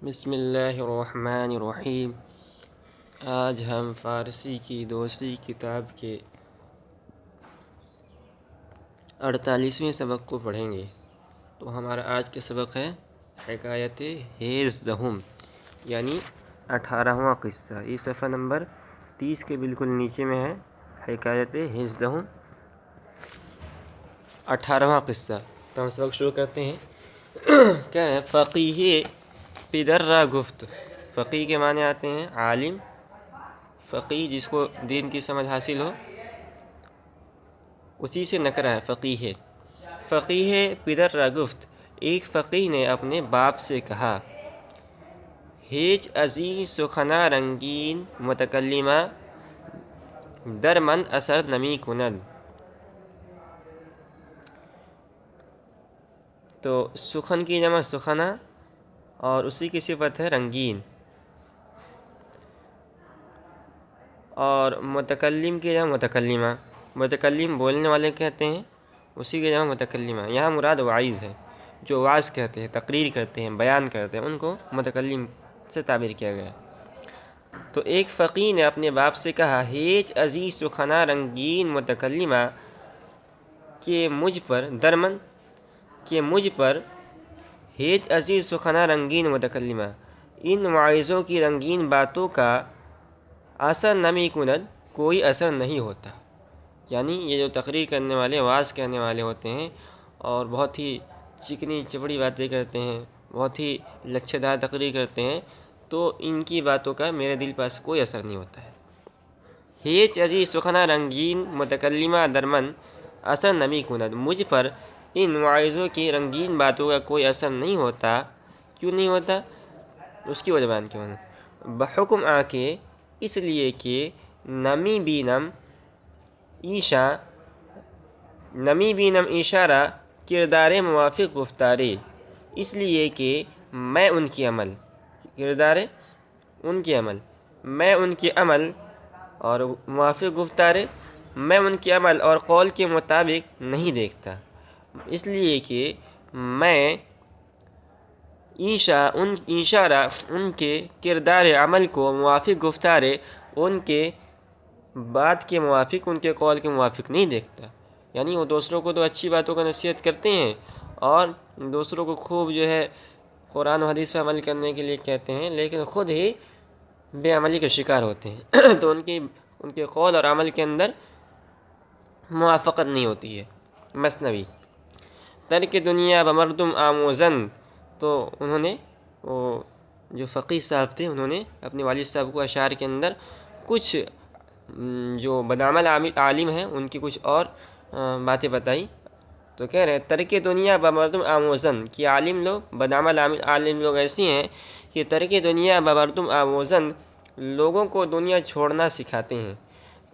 بسم اللہ الرحمن الرحیم۔ آج ہم فارسی کی دوسری کتاب کے 48ویں سبق کو پڑھیں گے۔ تو ہمارا آج کا سبق ہے حکایت ہیزدہم، یعنی 18واں قصہ۔ یہ صفحہ نمبر 30 کے بالکل نیچے میں ہے، حکایت ہیزدہم 18واں قصہ۔ تو ہم سبق شروع کرتے ہیں۔ کیا ہے؟ فقیہ پدر را گفت۔ فقیہ کے معنی آتے ہیں عالم، فقیہ جس کو دین کی سمجھ حاصل ہو، اسی سے نکرا ہے فقیہ۔ فقیہ پدر را گفت، ایک فقیہ نے اپنے باپ سے کہا، ہیچ ازیں سخنا رنگین متکلمہ در من اثر نمی کند۔ تو سخن کی جمع سخنا اور اسی کی صفت ہے رنگین، اور متکلم کی جمع متکلمہ۔ متکلم بولنے والے کہتے ہیں، اسی کی جمع متکلمہ۔ یہاں مراد واعظ ہے، جو واعظ کہتے ہیں، تقریر کرتے ہیں، بیان کرتے ہیں، ان کو متکلم سے تعبیر کیا گیا۔ تو ایک فقیہ نے اپنے باپ سے کہا، ہیچ ازیں سخنا رنگین متکلمہ، کہ مجھ پر درمن، کہ مجھ پر ہیچ ازیں سخنا رنگین متکلمہ، ان واعظوں کی رنگین باتوں کا اثر نمی کند، کوئی اثر نہیں ہوتا۔ یعنی یہ جو تقریر کرنے والے، واعظ کہنے والے ہوتے ہیں اور بہت ہی چکنی چپڑی باتیں کرتے ہیں، بہت ہی لچھے دار تقریر کرتے ہیں، تو ان کی باتوں کا میرے دل پر کوئی اثر نہیں ہوتا ہے۔ ہیچ ازیں سخنا رنگین متکلمہ درمن اثر نمی کند، مجھ پر ان واعظوں کی رنگین باتوں کا کوئی اثر نہیں ہوتا۔ کیوں نہیں ہوتا؟ اس کی وجہ بیان کیوں ہے؟ بحکم آ کے، اس لیے کہ نمی بینم ایشا، نمی بینم اشارہ کردار موافق گفتارے، اس لیے کہ میں ان کی عمل، کردار ان کے عمل، میں ان کے عمل اور موافق گفتارے، میں ان کے عمل اور قول کے مطابق نہیں دیکھتا، اس لیے کہ میں اشارہ ان کے کردار عمل کو موافق گفتارے، ان کے بات کے موافق، ان کے قول کے موافق نہیں دیکھتا۔ یعنی وہ دوسروں کو تو اچھی باتوں کا نصیحت کرتے ہیں اور دوسروں کو خوب جو ہے قرآن و حدیث پر عمل کرنے کے لیے کہتے ہیں، لیکن خود ہی بے عملی کا شکار ہوتے ہیں۔ تو ان کے قول اور عمل کے اندر موافقت نہیں ہوتی ہے۔ مثنوی ترک دنیا بمردم آموزن، تو انہوں نے، وہ جو فقیہ صاحب تھے، انہوں نے اپنے والد صاحب کو اشعار کے اندر کچھ جو بدعمل عالم ہیں ان کی کچھ اور باتیں بتائی۔ تو کہہ رہے ہیں ترک دنیا بمردم آموزن، کہ عالم لوگ، بدعمل عالم لوگ ایسی ہیں کہ ترک دنیا بمردم آموزن، لوگوں کو دنیا چھوڑنا سکھاتے ہیں۔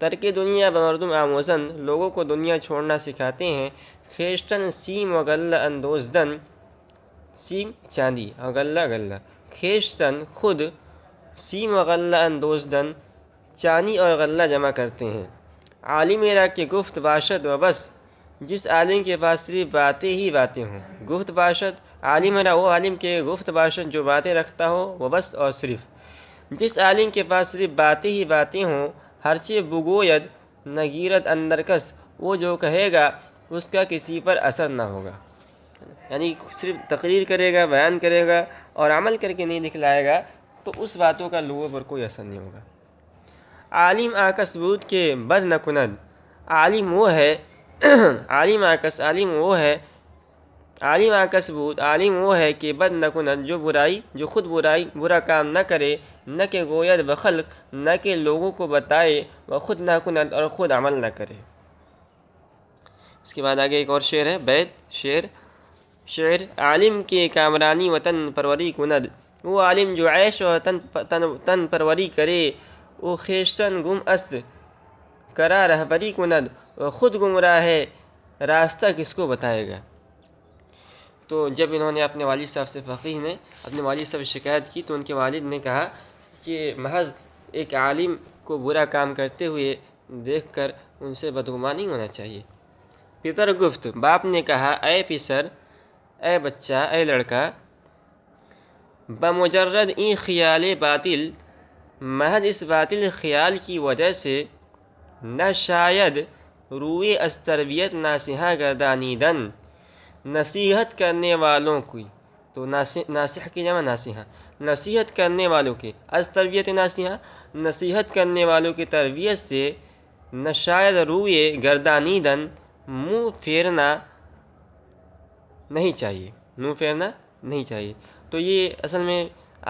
ترک دنیا بمردم آموزن، لوگوں کو دنیا چھوڑنا سکھاتے ہیں۔ خیشتن سیم و غلہ اندوزدن، سیم چاندی اور غلہ غلہ، خیشتن خود، سیم و غلہ اندوزدن چانی اور غلہ جمع کرتے ہیں۔ عالم میرا کہ گفت باشد و بس، جس عالم کے پاس صرف باتیں ہی باتیں ہوں۔ گفت باشد، عالم میرا وہ عالم کے گفت باشد جو باتیں رکھتا ہو، وہ بس اور صرف۔ جس عالم کے پاس صرف باتیں ہی باتیں ہوں، ہرچہ بگوید نگیرد اندر کس، وہ جو کہے گا اس کا کسی پر اثر نہ ہوگا۔ یعنی صرف تقریر کرے گا، بیان کرے گا اور عمل کر کے نہیں دکھلائے گا، تو اس باتوں کا لوگوں پر کوئی اثر نہیں ہوگا۔ عالم آکس بود کے بد نہ کند، عالم وہ ہے عالم آکس، عالم وہ ہے، عالم آکس بود، عالم وہ ہے کہ بد نہ کند، جو خود برا کام نہ کرے، نہ کہ گوید بخلق، نہ کہ لوگوں کو بتائے، وہ خود نہ کند، اور خود عمل نہ کرے۔ اس کے بعد آگے ایک اور شعر ہے، بیت شعر عالم کے کامرانی وطن پروری کند، وہ عالم جو عیش و تن پروری کرے، وہ خیشتن گم است کرا رہبری کند، وہ خود گمراہ ہے راستہ کس کو بتائے گا۔ تو جب انہوں نے اپنے والد صاحب سے، فقیہ نے اپنے والد صاحب سے شکایت کی، تو ان کے والد نے کہا کہ محض ایک عالم کو برا کام کرتے ہوئے دیکھ کر ان سے بدگمان نہیں ہونا چاہیے۔ پتر گفت، باپ نے کہا، اے پسر، اے بچہ، اے لڑکا، بمجرد این خیال باطل، محض اس باطل خیال کی وجہ سے، نہ شاید روئے از تربیت ناصحہ گردانیدن، نصیحت کرنے والوں کی، تو ناصح کی جمع ناصحہ، نصیحت کرنے والوں کے، از تربیت ناصحہ، نصیحت کرنے والوں کی تربیت سے، نہ شاید روئے گردانیدن، منہ پھیرنا نہیں چاہیے، منہ پھیرنا نہیں چاہیے۔ تو یہ اصل میں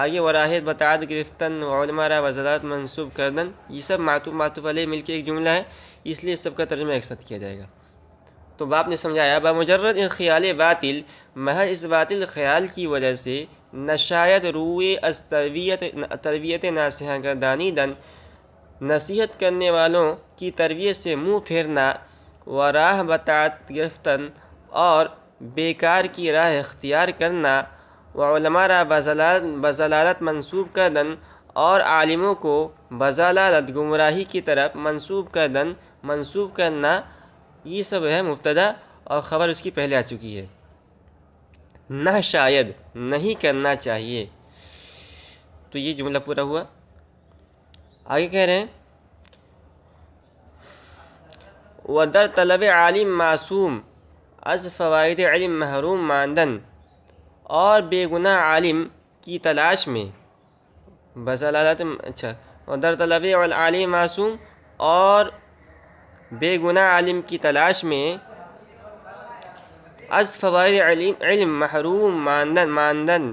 آگے وراحت بتعاد گرفتن علماء را وزارات منصوب کردن، یہ سب معطوف علیہ مل کے ایک جملہ ہے، اس لیے سب کا ترجمہ ایک ساتھ کیا جائے گا۔ تو باپ نے سمجھایا بمجرد خیال باطل، محض اس باطل خیال کی وجہ سے، نہ شاید روئے از تربیت ناصحہ گردانیدن، نصیحت کرنے والوں کی تربیت سے منہ پھیرنا، و راہ بطاعت گرفتن، اور بیکار کی راہ اختیار کرنا، و علماء را بضلالت منسوب کردن، اور عالموں کو بضلالت گمراہی کی طرف منسوب کرنا، یہ سب ہے مبتدا، اور خبر اس کی پہلے آ چکی ہے۔ نہ شاید نہیں کرنا چاہیے، تو یہ جملہ پورا ہوا۔ آگے کہہ رہے ہیں وَدَرْ طلب عالم معصوم از فوائد علم محروم ماندن، اور بے گناہ عالم کی تلاش میں، بضلالت وَدَرْ طلب عالم معصوم، اور بے گناہ عالم کی تلاش میں، از فوائد علم محروم ماندن،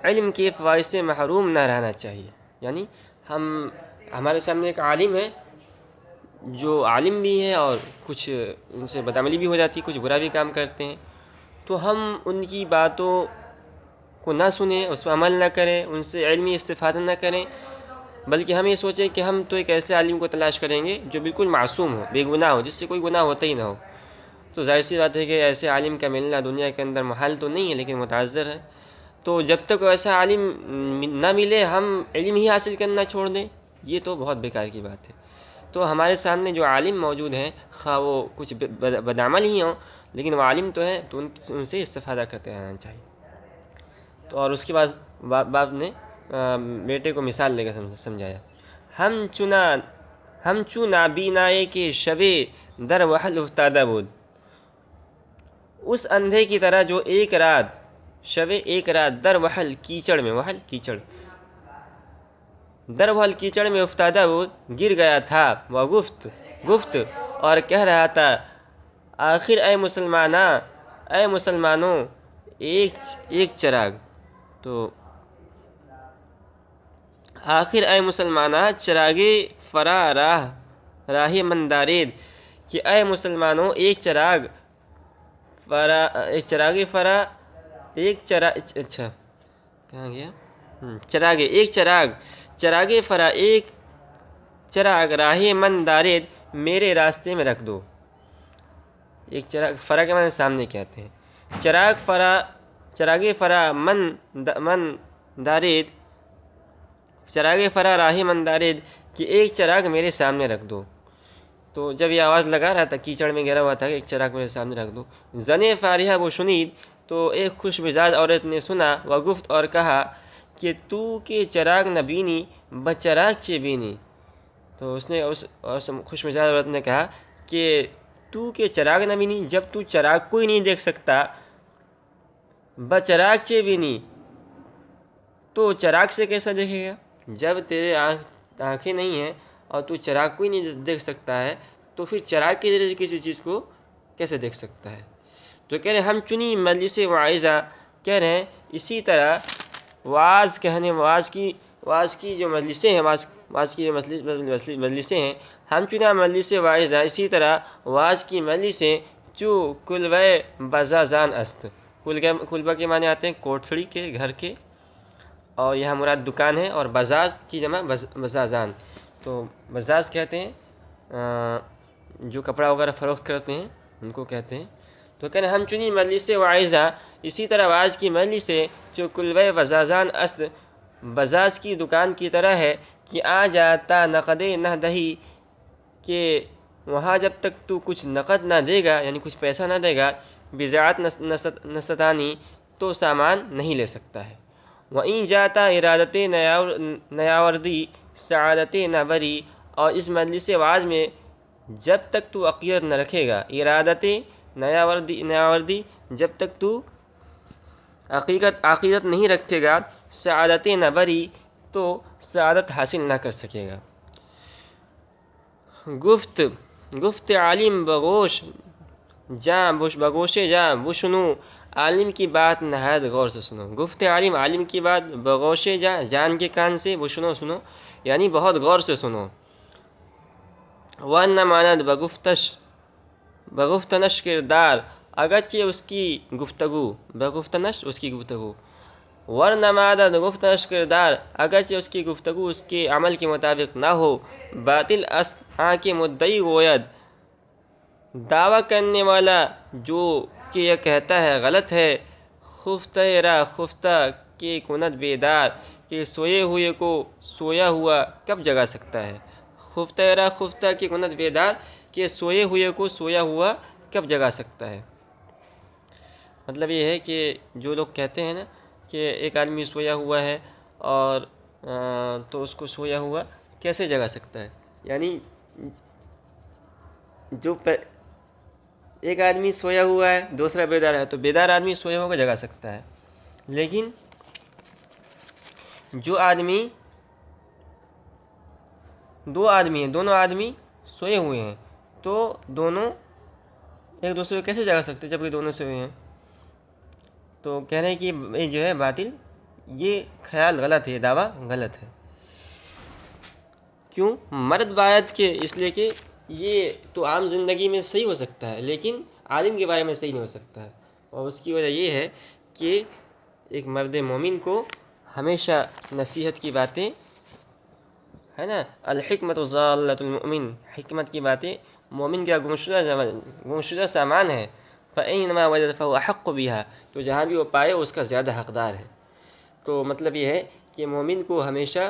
علم کے فوائد سے محروم نہ رہنا چاہیے۔ یعنی ہمارے سامنے ایک عالم ہے، جو عالم بھی ہے اور کچھ ان سے بدعملی بھی ہو جاتی ہے، کچھ برا بھی کام کرتے ہیں، تو ہم ان کی باتوں کو نہ سنیں، اس پر عمل نہ کریں، ان سے علمی استفادہ نہ کریں، بلکہ ہم یہ سوچیں کہ ہم تو ایک ایسے عالم کو تلاش کریں گے جو بالکل معصوم ہو، بے گناہ ہو، جس سے کوئی گناہ ہوتا ہی نہ ہو۔ تو ظاہر سی بات ہے کہ ایسے عالم کا ملنا دنیا کے اندر محال تو نہیں ہے، لیکن متعذر ہے۔ تو جب تک ایسا عالم نہ ملے ہم علم ہی حاصل کرنا چھوڑ دیں، یہ تو بہت بیکار کی بات ہے۔ تو ہمارے سامنے جو عالم موجود ہیں، خواہ وہ کچھ بدعمل ہی ہوں، لیکن وہ عالم تو ہیں، تو ان سے استفادہ کرتے رہنا چاہیے۔ تو اور اس کے بعد باپ نے بیٹے کو مثال لے کر سمجھایا، ہم چو نابینائے کے شبے در وحل افتادہ بود، اس اندھے کی طرح جو ایک رات در وحل کیچڑ میں، وحل کیچڑ، در وحل کیچڑ میں افتادہ بود، گر گیا تھا، وہ گفت اور کہہ رہا تھا، آخر اے مسلمانوں ایک چراغ، تو آخر اے مسلمانہ چراغِ فرا راہ من دارید، کہ اے مسلمانوں ایک چراغ راہ من دارید، میرے راستے میں رکھ دو۔ ایک چراغ، فرا کے معنی سامنے کہتے ہیں، چراغ فرا من دارید، چراغ فرا راہ من دارید، کہ ایک چراغ میرے سامنے رکھ دو۔ تو جب یہ آواز لگا رہا تھا، کیچڑ میں گھرا ہوا تھا کہ ایک چراغ میرے سامنے رکھ دو، زنے فارحہ وہ شنید، تو ایک خوش مزاج عورت نے سنا، وہ گفت اور کہا، کہ تو کے چراغ نہ بینی بچراغ چے بینی، تو اس نے خوش مزاج عورت نے کہا کہ تو کے چراغ نہ بینی، جب تو چراغ کو ہی نہیں دیکھ سکتا، بچراغ چے بینی، تو چراغ سے کیسا دیکھے گا؟ جب تیرے آنکھیں نہیں ہیں اور تو چراغ کو ہی نہیں دیکھ سکتا ہے، تو پھر چراغ کے ذریعے کسی چیز کو کیسے دیکھ سکتا ہے؟ تو کہہ رہے ہیں ہم چنی مجلس واعظہ، کہہ رہے ہیں اسی طرح واعظ کی جو مجلسیں ہیں، مجلسیں ہیں، ہم چنا مجلس واعظہ، اسی طرح واعظ کی مجلسیں، چو کلبہ بزازان است، کلبہ کے معنی آتے ہیں کوٹھڑی کے، گھر کے، اور یہاں مراد دکان ہے، اور بزاز کی جمع بزازان، تو بزاز کہتے ہیں جو کپڑا وغیرہ فروخت کرتے ہیں ان کو کہتے ہیں۔ تو کہتے ہیں ہم چنی مجلس واعظہ، اسی طرح واعظ کی مجلس ہے، جو کلبہ بزازان است، بزاز کی دکان کی طرح ہے، کہ آ جاتا نقد نہ دہی، کہ وہاں جب تک تو کچھ نقد نہ دے گا، یعنی کچھ پیسہ نہ دے گا، بضاعت نستانی، تو سامان نہیں لے سکتا ہے۔ وَإِن جاتا ارادت نیاوردی سعادت نبری، اور اس مجلس واعظ میں جب تک تو عقیدت نہ رکھے گا، ارادت نیاوردی جب تک تو عقیدت نہیں رکھے گا، سعادت نبری تو سعادت حاصل نہ کر سکے گا۔ گفت عالم بگوش جاں بشنو، عالم کی بات نہایت غور سے سنو۔ گفت عالم کی بات بگوش جاں، جان کے کان سے، بشنو سنو، یعنی بہت غور سے سنو۔ وَأَنَّ مَانَدْ بگفتنش کردار، اگرچہ اس کی گفتگو، بگفتنش اس کی گفتگو، ورنمادد گفتنش کردار، اگرچہ اس کی گفتگو اس کے عمل کے مطابق نہ ہو، باطل است آن کے مدعی گوید، دعویٰ کرنے والا جو کہ یہ کہتا ہے غلط ہے، خفتہ را خفتہ کے کند بیدار، کہ سوئے ہوئے کو سویا ہوا کب جگا سکتا ہے۔ خفتہ را خفتہ کے کند بیدار، کہ سوئے ہوئے کو سویا ہوا کب جگا سکتا ہے۔ مطلب یہ ہے کہ جو لوگ کہتے ہیں نا کہ ایک آدمی سویا ہوا ہے اور تو اس کو سویا ہوا کیسے جگا سکتا ہے، یعنی ایک آدمی سویا ہوا ہے، دوسرا بیدار ہے، تو بیدار آدمی سویا ہوا کو جگا سکتا ہے، لیکن جو آدمی دو آدمی ہیں، دونوں آدمی سوئے ہوئے ہیں، تو دونوں ایک دوسرے کو کیسے جگا سکتے جبکہ دونوں سوئے ہیں؟ تو کہہ رہے ہیں کہ یہ جو ہے باطل، یہ خیال غلط ہے، یہ دعویٰ غلط ہے۔ کیوں؟ مرد باید کے، اس لیے کہ یہ تو عام زندگی میں صحیح ہو سکتا ہے لیکن عالم کے بارے میں صحیح نہیں ہو سکتا ہے، اور اس کی وجہ یہ ہے کہ ایک مرد مومن کو ہمیشہ نصیحت کی باتیں، ہے نا، الحکمت ضالۃ المؤمن، حکمت کی باتیں مومن کا گمشدہ سامان ہے، فَإِنَّمَا وَجَدَ فَهُوَ أَحَقُّ بِهَا، تو جہاں بھی وہ پائے اس کا زیادہ حقدار ہے۔ تو مطلب یہ ہے کہ مومن کو ہمیشہ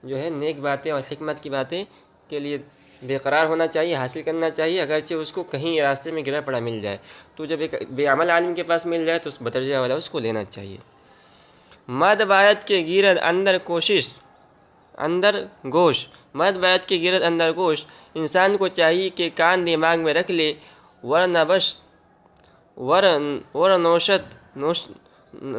جو ہے نیک باتیں اور حکمت کی باتیں کے لیے بے قرار ہونا چاہیے، حاصل کرنا چاہیے، اگرچہ اس کو کہیں راستے میں گرا پڑا مل جائے، تو جب ایک بے عمل عالم کے پاس مل جائے تو اس بدرجہ والا اس کو لینا چاہیے۔ مد باید کے گیرد اندر کوشش، اندر گوش، مد باید کے گرد اندر گوش، انسان کو چاہیے کہ کان دماغ میں رکھ لے،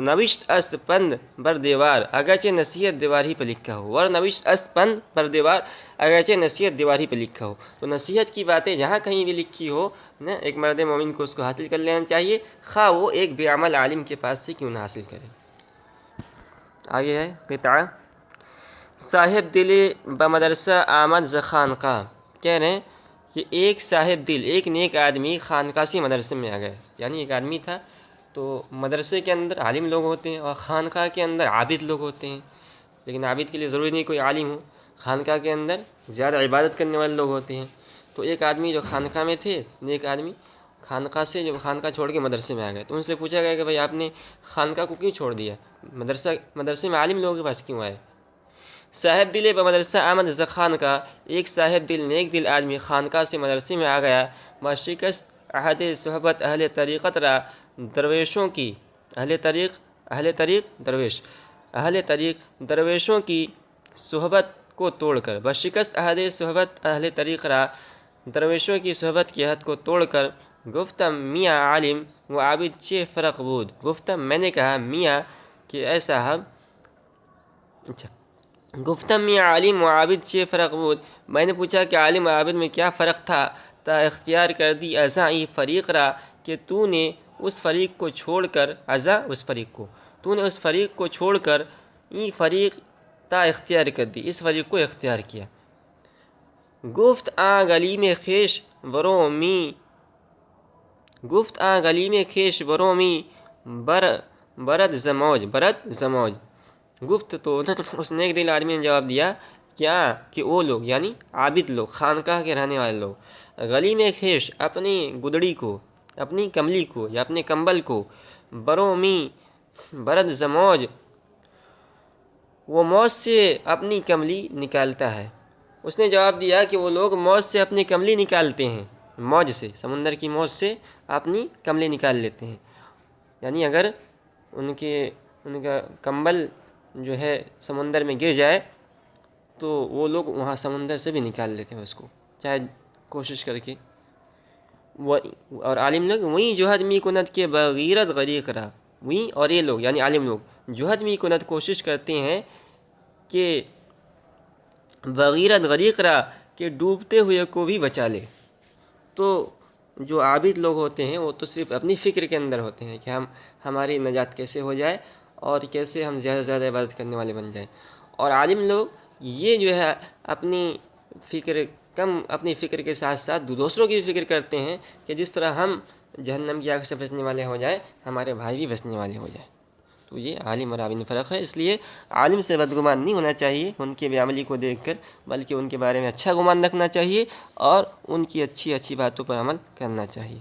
نوشت است پند بر دیوار، اگرچہ نصیحت دیوار ہی پہ لکھا ہو، نوشت است پند بر دیوار، اگرچہ نصیحت دیوار ہی پہ لکھا ہو، تو نصیحت کی باتیں جہاں کہیں بھی لکھی ہو نا، ایک مرد مومن کو اس کو حاصل کر لینا چاہیے، خواہ وہ ایک بے عمل عالم کے پاس سے کیوں نہ حاصل کرے۔ آگے ہے قطعہ، صاحب دل بمدرسہ آمد ز خانقاہ، کہہ رہے ہیں کہ ایک صاحب دل، ایک نیک آدمی خانقاہ سے مدرسے میں آ گئے، یعنی ایک آدمی تھا تو مدرسے کے اندر عالم لوگ ہوتے ہیں اور خانقاہ کے اندر عابد لوگ ہوتے ہیں، لیکن عابد کے لیے ضروری نہیں کوئی عالم ہو، خانقاہ کے اندر زیادہ عبادت کرنے والے لوگ ہوتے ہیں۔ تو ایک آدمی جو خانقاہ میں تھے، نیک آدمی، خانقاہ سے جب خانقاہ چھوڑ کے مدرسے میں آ گئے تو ان سے پوچھا گیا کہ بھائی آپ نے خانقاہ کو کیوں چھوڑ دیا، مدرسے میں عالم لوگوں کے پاس کیوں آئے؟ صاحب دل بمدرسہ آمد ز خانقاہ، ایک صاحب دل نیک دل آدمی خانقاہ سے مدرسے میں آ گیا، شکست عہد صحبت اہل طریقت را، درویشوں کی، اہل طریق درویشوں کی صحبت کو توڑ کر، بشکست عہد صحبت اہل طریق را، درویشوں کی صحبت کی عہد کو توڑ کر، گفتم میاں عالم و عابد چہ فرق بود، گفتم میں نے کہا میاں کہ اے صاحب، گفتم میاں عالم و عابد چہ فرق بود، میں نے پوچھا کہ عالم و عابد میں کیا فرق تھا، تا اختیار کر دی ازاں ای فریق را، کہ تو نے اس فریق کو چھوڑ کر، ازاں اس فریق کو، تو نے اس فریق کو چھوڑ کر، ای فریق تا اختیار کر دی، اس فریق کو اختیار کیا۔ گفت آں گلی میں خیش برو می، گفت آں گلی میں خیش برو می، برد زموج، گفت تو اس نیک دل آدمی نے جواب دیا کیا کہ وہ لوگ، یعنی عابد لوگ، خانقاہ کے رہنے والے لوگ، گلی میں خیش، اپنی گدڑی کو، اپنی کملی کو یا اپنے کمبل کو، برو می، برد زموج، وہ موج سے اپنی کملی نکالتا ہے۔ اس نے جواب دیا کہ وہ لوگ موج سے اپنی کملی نکالتے ہیں، موج سے، سمندر کی موج سے اپنی کملی نکال لیتے ہیں، یعنی اگر ان کا کمبل جو ہے سمندر میں گر جائے تو وہ لوگ وہاں سمندر سے بھی نکال لیتے ہیں اس کو، چاہے کوشش کر کے۔ اور عالم لوگ وہیں جوہد می کند کے بغیرت غریق رہا، وہیں، اور یہ لوگ یعنی عالم لوگ جوہد می کند کوشش کرتے ہیں کہ بغیرت غریق رہا، کہ ڈوبتے ہوئے کو بھی بچا لے۔ تو جو عابد لوگ ہوتے ہیں وہ تو صرف اپنی فکر کے اندر ہوتے ہیں کہ ہماری نجات کیسے ہو جائے اور کیسے ہم زیادہ سے زیادہ عبادت کرنے والے بن جائیں، اور عالم لوگ یہ جو ہے اپنی فکر کے ساتھ ساتھ دوسروں کی فکر کرتے ہیں کہ جس طرح ہم جہنم کی آگ سے بچنے والے ہو جائیں، ہمارے بھائی بھی بچنے والے ہو جائیں۔ تو یہ عالم اور عابد میں فرق ہے، اس لیے عالم سے بدگمان نہیں ہونا چاہیے ان کے بے عملی کو دیکھ کر، بلکہ ان کے بارے میں اچھا گمان رکھنا چاہیے اور ان کی اچھی اچھی باتوں پر عمل کرنا چاہیے۔